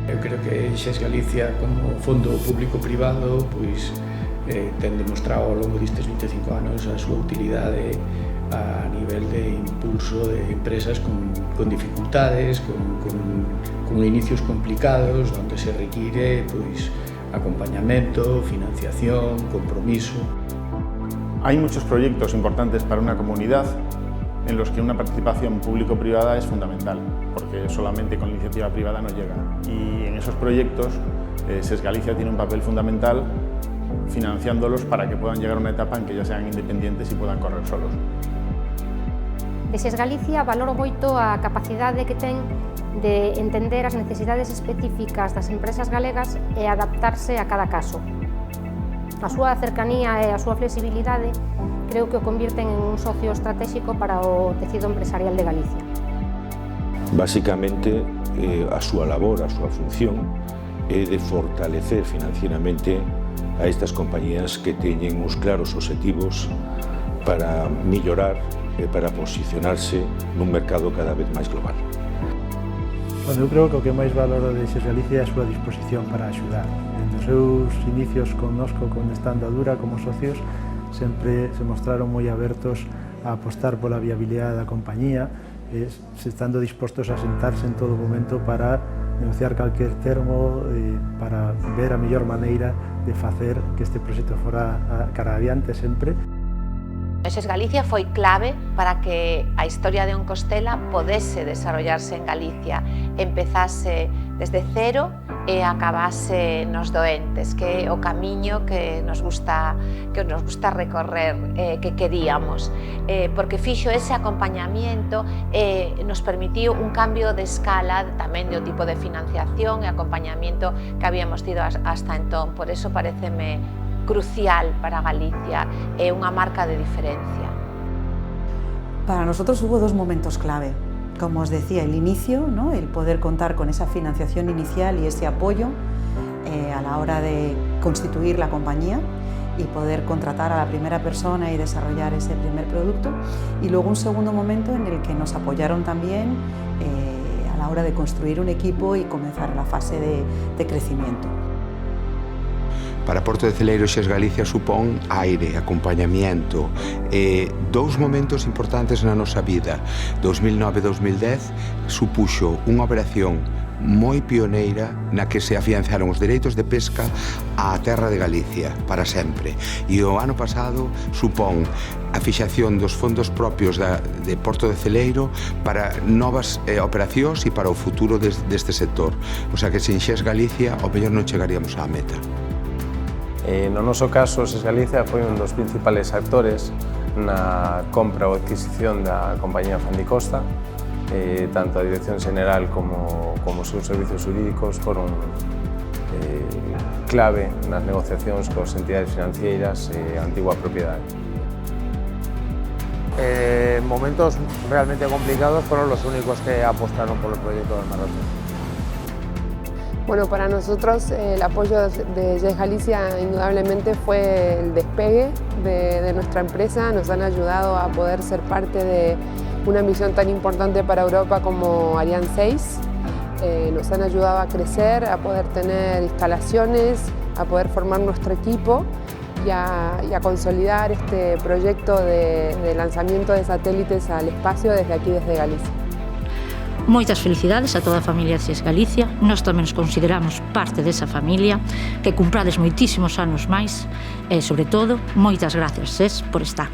Eu creo que XES Galicia, como fondo público-privado, pois ten demostrado ao longo destes 25 anos a súa utilidade a nivel de impulso de empresas con dificultades, con inicios complicados, onde se require pois acompañamento, financiación, compromiso. Hay muchos proyectos importantes para una comunidad en los que una participación público-privada es fundamental, porque solamente con iniciativa privada no llega. Y en esos proyectos XES Galicia tiene un papel fundamental financiándolos para que puedan llegar a una etapa en que ya sean independientes y puedan correr solos. De XES Galicia valoro moito a capacidade que ten de entender as necesidades específicas das empresas galegas e adaptarse a cada caso. A súa cercanía e a súa flexibilidade creo que o convirten en un socio estratégico para o tecido empresarial de Galicia. Básicamente, a súa labor, a súa función é de fortalecer financieramente a estas compañías que teñen uns claros obxectivos para mellorar e para posicionarse nun mercado cada vez máis global. Eu creo que o que máis valoro de XES Galicia é a súa disposición para axudar. Nos seus inicios connosco, con esta andadura como socios, sempre se mostraron moi abertos a apostar pola viabilidade da compañía, estando dispostos a sentarse en todo momento para negociar calquer termo, para ver a mellor maneira de facer que este proxecto fora cara adiante sempre. XES Galicia foi clave para que a historia de Oncostela podese desarrollarse en Galicia, empezase desde cero e acabase nos doentes, que é o camiño que nos gusta recorrer, que queríamos, porque fixo ese acompañamiento e nos permitiu un cambio de escala tamén do tipo de financiación e acompañamiento que habíamos tido hasta entón. Por eso pareceme crucial para Galicia, é unha marca de diferencia. Para nosotros hubo dos momentos clave. Como os decía, el inicio, ¿no? El poder contar con esa financiación inicial y ese apoyo a la hora de constituir la compañía y poder contratar a la primera persona y desarrollar ese primer producto. Y luego un segundo momento en el que nos apoyaron también a la hora de construir un equipo y comenzar la fase de crecimiento. Para Porto de Celeiro, XES Galicia supón aire, acompañamiento e dous momentos importantes na nosa vida. 2009-2010 supuxo unha operación moi pioneira na que se afianzaron os dereitos de pesca á terra de Galicia para sempre. E o ano pasado supón a fixación dos fondos propios de Porto de Celeiro para novas operacións e para o futuro deste sector. O sea que sin XES Galicia ao mellor non chegaríamos á meta. No noso caso, XES Galicia foi un dos principales actores na compra ou adquisición da compañía Fandicosta. Tanto a Dirección Xeneral como os seus servicios jurídicos foron clave nas negociacións coas entidades financeiras e a antigua propiedade. Momentos realmente complicados fueron los únicos que apostaron por el proyecto del Marroquín. Bueno, para nosotros el apoyo de XES Galicia indudablemente fue el despegue de nuestra empresa. Nos han ayudado a poder ser parte de una misión tan importante para Europa como Ariane 6. Nos han ayudado a crecer, a poder tener instalaciones, a poder formar nuestro equipo y a consolidar este proyecto de lanzamiento de satélites al espacio desde aquí, desde Galicia. Moitas felicidades a toda a familia XES Galicia. Nós tamén nos consideramos parte desa familia, que cumprades moitísimos anos máis e, sobre todo, moitas gracias, XES, por estar.